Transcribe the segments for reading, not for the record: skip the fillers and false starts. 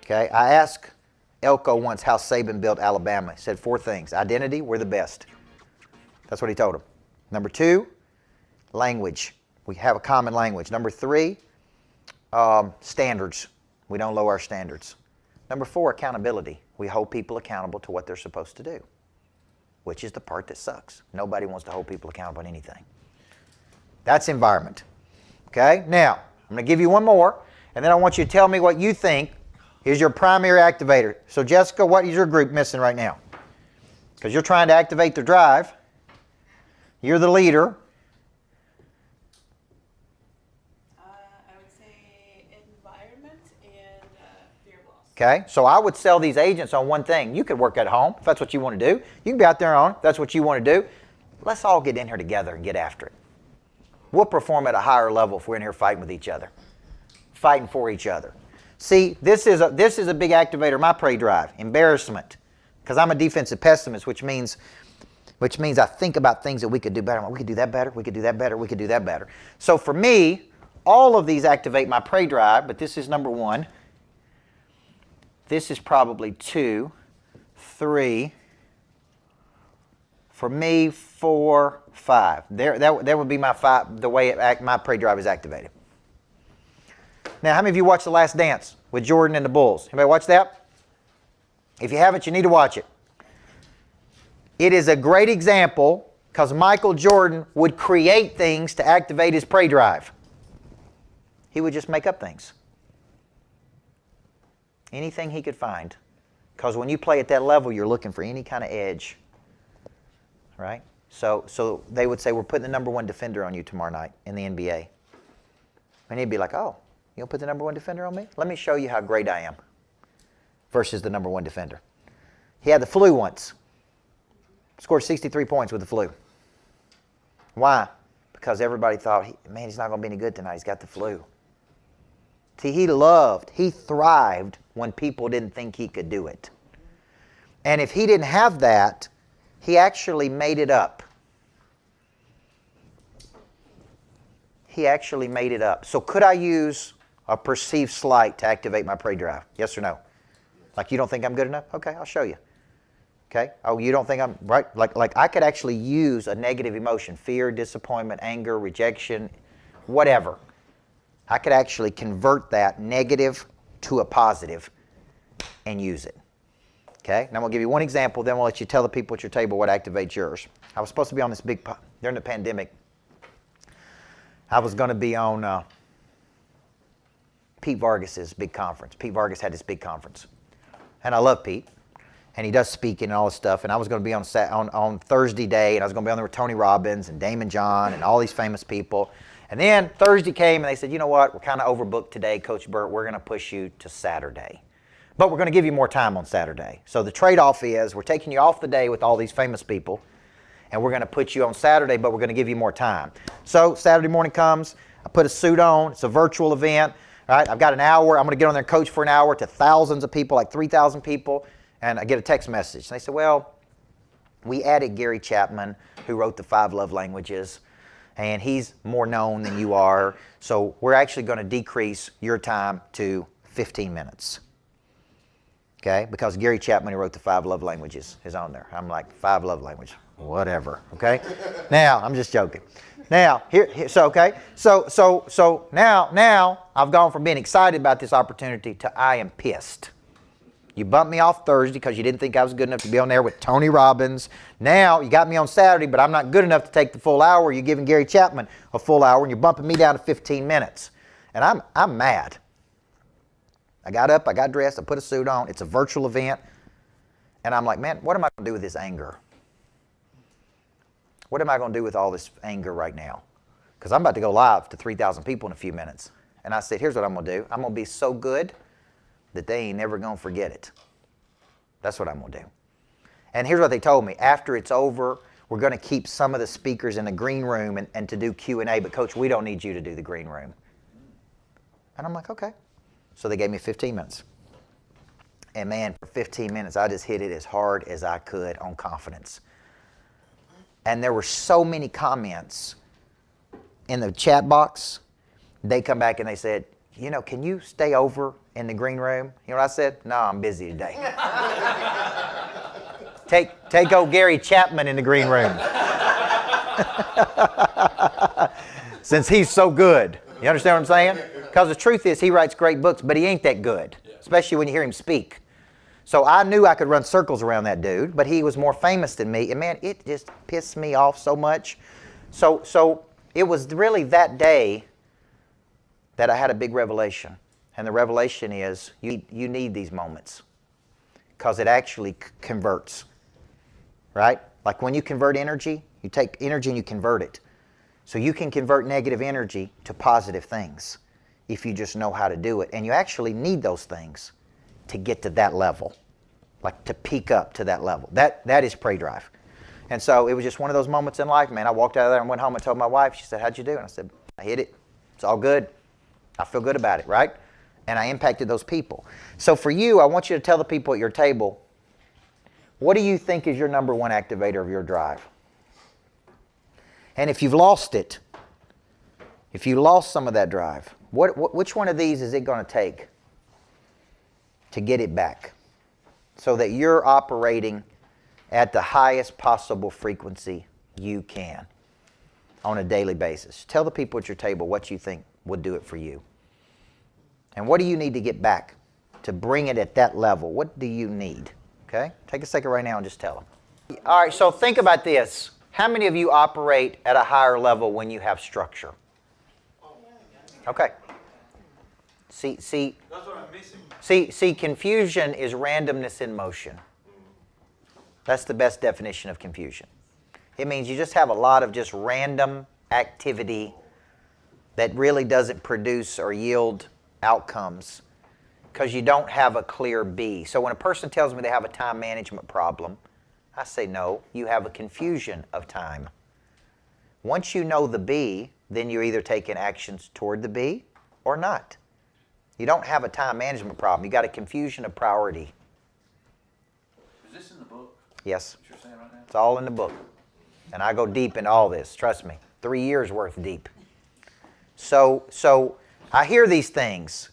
Okay, I asked Elko once how Saban built Alabama. He said 4 things. Identity, we're the best. That's what he told him. Number 2, language. We have a common language. Number 3, standards. We don't lower our standards. Number 4, accountability. We hold people accountable to what they're supposed to do, which is the part that sucks. Nobody wants to hold people accountable on anything. That's environment. Okay, now, I'm going to give you one more, and then I want you to tell me what you think is your primary activator. So, Jessica, what is your group missing right now? Because you're trying to activate their drive. You're the leader. I would say environment and fear of loss. Okay, so I would sell these agents on one thing. You could work at home if that's what you want to do. You can be out there on if that's what you want to do. Let's all get in here together and get after it. We'll perform at a higher level if we're in here fighting with each other, fighting for each other. See, this is a big activator of my prey drive, embarrassment, because I'm a defensive pessimist, which means I think about things that we could do better. We could do that better. We could do that better. We could do that better. So for me, all of these activate my prey drive, but this is number 1. This is probably 2, 3. For me, 4, 5. That would be my 5. The way my prey drive is activated. Now, how many of you watched The Last Dance with Jordan and the Bulls? Anybody watch that? If you haven't, you need to watch it. It is a great example because Michael Jordan would create things to activate his prey drive. He would just make up things. Anything he could find. Because when you play at that level, you're looking for any kind of edge. Right? So they would say, we're putting the number 1 defender on you tomorrow night in the NBA. And he'd be like, oh, you don't put the number 1 defender on me? Let me show you how great I am versus the number 1 defender. He had the flu once. Scored 63 points with the flu. Why? Because everybody thought, man, he's not going to be any good tonight. He's got the flu. See, he thrived when people didn't think he could do it. And if he didn't have that, he actually made it up. He actually made it up. So could I use a perceived slight to activate my prey drive? Yes or no? Like, you don't think I'm good enough? Okay, I'll show you. Okay? Oh, you don't think I'm right? Like I could actually use a negative emotion, fear, disappointment, anger, rejection, whatever. I could actually convert that negative to a positive and use it. Okay? Now I'm going to give you one example, then we'll let you tell the people at your table what activates yours. I was supposed to be on this during the pandemic. I was going to be on Pete Vargas's big conference. Pete Vargas had this big conference. And I love Pete. And he does speaking and all this stuff. And I was going to be on Thursday day, and I was going to be on there with Tony Robbins and Damon John and all these famous people. And then Thursday came, and they said, you know what? We're kind of overbooked today, Coach Burt. We're going to push you to Saturday. But we're going to give you more time on Saturday. So the trade-off is we're taking you off the day with all these famous people, and we're going to put you on Saturday, but we're going to give you more time. So Saturday morning comes. I put a suit on. It's a virtual event. All right, I've got an hour. I'm going to get on there and coach for an hour to thousands of people, like 3,000 people. And I get a text message. And they said, well, we added Gary Chapman, who wrote the 5 Love Languages, and he's more known than you are. So we're actually going to decrease your time to 15 minutes. Okay? Because Gary Chapman, who wrote the 5 Love Languages, is on there. I'm like, 5 love language, whatever. Okay? Now, I'm just joking. Now, so now I've gone from being excited about this opportunity to I am pissed. You bumped me off Thursday because you didn't think I was good enough to be on there with Tony Robbins. Now you got me on Saturday, but I'm not good enough to take the full hour. You're giving Gary Chapman a full hour, and you're bumping me down to 15 minutes. And I'm mad. I got up, I got dressed, I put a suit on. It's a virtual event. And I'm like, man, what am I going to do with this anger? What am I going to do with all this anger right now? Because I'm about to go live to 3,000 people in a few minutes. And I said, here's what I'm going to do. I'm going to be so good that they ain't never going to forget it. That's what I'm going to do. And here's what they told me. After it's over, we're going to keep some of the speakers in the green room and to do Q&A, but Coach, we don't need you to do the green room. And I'm like, okay. So they gave me 15 minutes. And man, for 15 minutes, I just hit it as hard as I could on confidence. And there were so many comments in the chat box. They come back and they said, can you stay over in the green room? You know what I said? No, I'm busy today. Take old Gary Chapman in the green room. Since he's so good. You understand what I'm saying? Because the truth is he writes great books, but he ain't that good, especially when you hear him speak. So I knew I could run circles around that dude, but he was more famous than me. And man, it just pissed me off so much. So it was really that day that I had a big revelation. And the revelation is you need these moments because it actually converts, right? Like when you convert energy, you take energy and you convert it. So you can convert negative energy to positive things if you just know how to do it. And you actually need those things to get to that level, like to peak up to that level. That is prey drive. And so it was just one of those moments in life, man. I walked out of there and went home and told my wife. She said, how'd you do? And I said, I hit it. It's all good. I feel good about it, right? And I impacted those people. So for you, I want you to tell the people at your table, what do you think is your number one activator of your drive? And if you've lost it, if you lost some of that drive, which one of these is it going to take to get it back so that you're operating at the highest possible frequency you can on a daily basis? Tell the people at your table what you think would do it for you. And what do you need to get back to bring it at that level? What do you need? Okay? Take a second right now and just tell them. All right, so think about this. How many of you operate at a higher level when you have structure? Okay. See, that's what I'm missing. See, confusion is randomness in motion. That's the best definition of confusion. It means you just have a lot of just random activity that really doesn't produce or yield outcomes because you don't have a clear B. So when a person tells me they have a time management problem, I say, no, you have a confusion of time. Once you know the B, then you're either taking actions toward the B or not. You don't have a time management problem. You got a confusion of priority. Is this in the book? Yes. What you're saying right now? It's all in the book. And I go deep into all this. Trust me. 3 years worth deep. So I hear these things.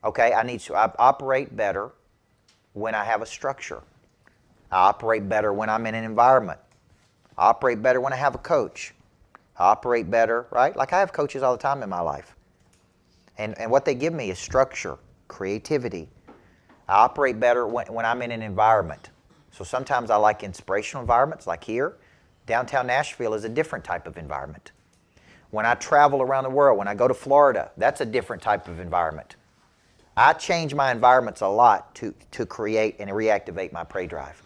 Okay, I operate better when I have a structure. I operate better when I'm in an environment. I operate better when I have a coach. I operate better, right? Like I have coaches all the time in my life. And what they give me is structure, creativity. I operate better when I'm in an environment. So sometimes I like inspirational environments like here. Downtown Nashville is a different type of environment. When I travel around the world, when I go to Florida, that's a different type of environment. I change my environments a lot to create and reactivate my prey drive.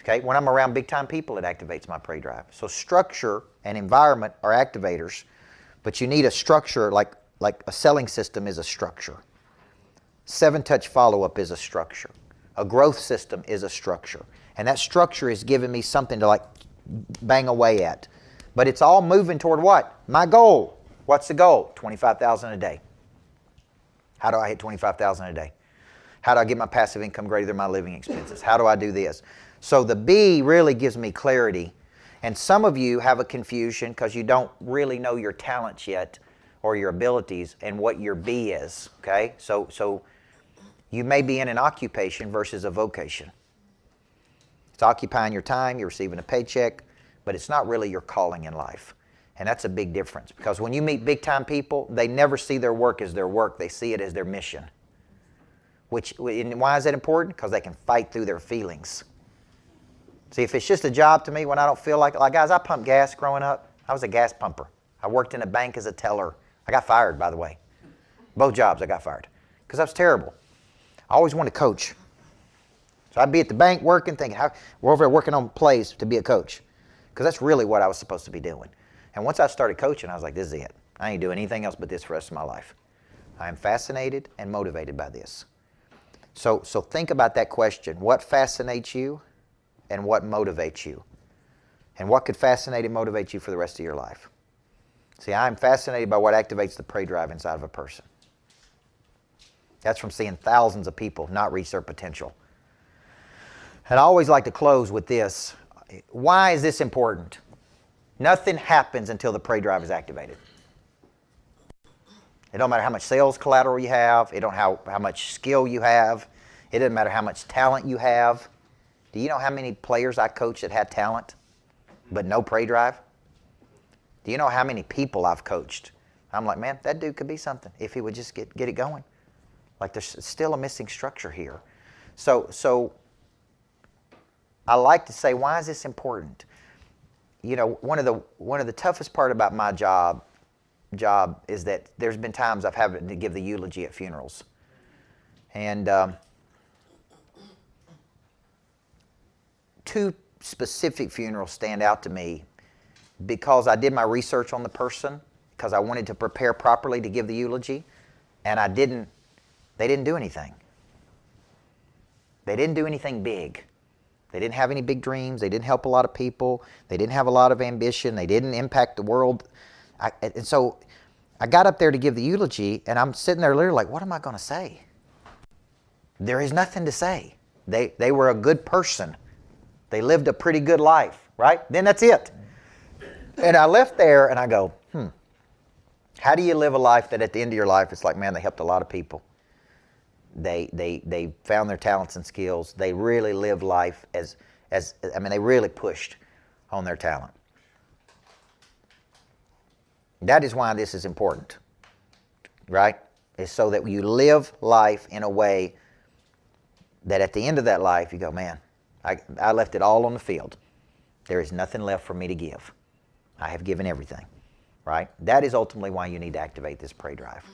Okay, when I'm around big-time people, it activates my prey drive. So structure and environment are activators, but you need a structure like a selling system is a structure. 7-touch follow-up is a structure. A growth system is a structure. And that structure is giving me something to like bang away at. But it's all moving toward what? My goal. What's the goal? $25,000 a day. How do I hit $25,000 a day? How do I get my passive income greater than my living expenses? How do I do this? So the B really gives me clarity. And some of you have a confusion because you don't really know your talents yet or your abilities and what your B is. Okay? So you may be in an occupation versus a vocation. It's occupying your time, you're receiving a paycheck, but it's not really your calling in life. And that's a big difference because when you meet big time people, they never see their work as their work, they see it as their mission. And why is that important? Because they can fight through their feelings. See, if it's just a job to me when I don't feel like guys, I pumped gas growing up. I was a gas pumper. I worked in a bank as a teller. I got fired, by the way. Both jobs I got fired because I was terrible. I always wanted to coach. So I'd be at the bank working, thinking, we're over there working on plays to be a coach because that's really what I was supposed to be doing. And once I started coaching, I was like, this is it. I ain't doing anything else but this for the rest of my life. I am fascinated and motivated by this. So think about that question. What fascinates you and what motivates you? And what could fascinate and motivate you for the rest of your life? See, I'm fascinated by what activates the prey drive inside of a person. That's from seeing thousands of people not reach their potential. And I always like to close with this. Why is this important? Nothing happens until the prey drive is activated. It don't matter how much sales collateral you have. It don't how much skill you have. It doesn't matter how much talent you have. Do you know how many players I coached that had talent but no pray drive? Do you know how many people I've coached? I'm like, man, that dude could be something if he would just get it going. Like there's still a missing structure here. So I like to say, why is this important? You know, one of the toughest part about my job is that there's been times I've had to give the eulogy at funerals. And two specific funerals stand out to me because I did my research on the person, because I wanted to prepare properly to give the eulogy, and they didn't do anything. They didn't do anything big. They didn't have any big dreams. They didn't help a lot of people. They didn't have a lot of ambition. They didn't impact the world. And so I got up there to give the eulogy, and I'm sitting there literally like, what am I going to say? There is nothing to say. They were a good person. They lived a pretty good life, right? Then that's it. And I left there and I go, how do you live a life that at the end of your life it's like, man, they helped a lot of people. They found their talents and skills. They really lived life they really pushed on their talent. That is why this is important, right? It's so that you live life in a way that at the end of that life you go, man, I left it all on the field. There is nothing left for me to give. I have given everything, right? That is ultimately why you need to activate this pray drive.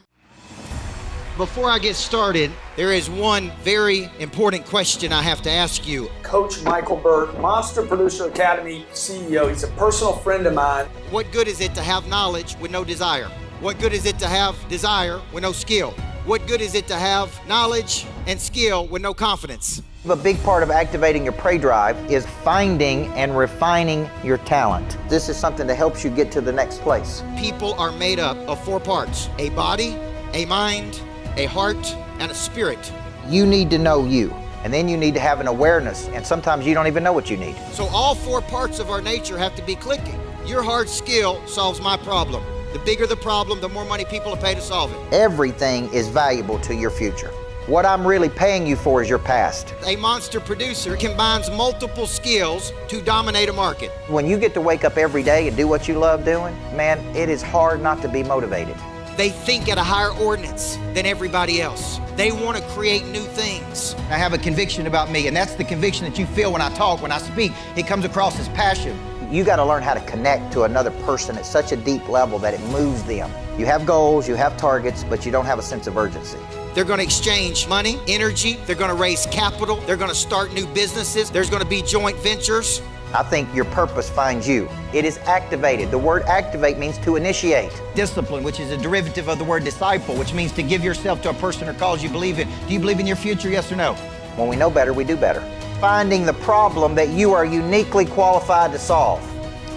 Before I get started, there is one very important question I have to ask you. Coach Micheal Burt, Monster Producer Academy CEO. He's a personal friend of mine. What good is it to have knowledge with no desire? What good is it to have desire with no skill? What good is it to have knowledge and skill with no confidence? A big part of activating your pray drive is finding and refining your talent. This is something that helps you get to the next place. People are made up of 4 parts: a body, a mind, a heart, and a spirit. You need to know you, and then you need to have an awareness, and sometimes you don't even know what you need. So all 4 parts of our nature have to be clicking. Your hard skill solves my problem. The bigger the problem, the more money people will pay to solve it. Everything is valuable to your future. What I'm really paying you for is your past. A monster producer combines multiple skills to dominate a market. When you get to wake up every day and do what you love doing, man, it is hard not to be motivated. They think at a higher ordinance than everybody else. They want to create new things. I have a conviction about me, and that's the conviction that you feel when I talk, when I speak. It comes across as passion. You got to learn how to connect to another person at such a deep level that it moves them. You have goals, you have targets, but you don't have a sense of urgency. They're going to exchange money, energy, they're going to raise capital, they're going to start new businesses, there's going to be joint ventures. I think your purpose finds you. It is activated. The word activate means to initiate. Discipline, which is a derivative of the word disciple, which means to give yourself to a person or cause you believe in. Do you believe in your future, yes or no? When we know better, we do better. Finding the problem that you are uniquely qualified to solve,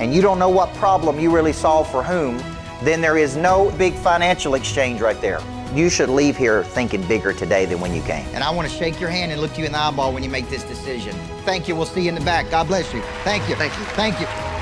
and you don't know what problem you really solve for whom, then there is no big financial exchange right there. You should leave here thinking bigger today than when you came. And I want to shake your hand and look you in the eyeball when you make this decision. Thank you. We'll see you in the back. God bless you. Thank you. Thank you. Thank you.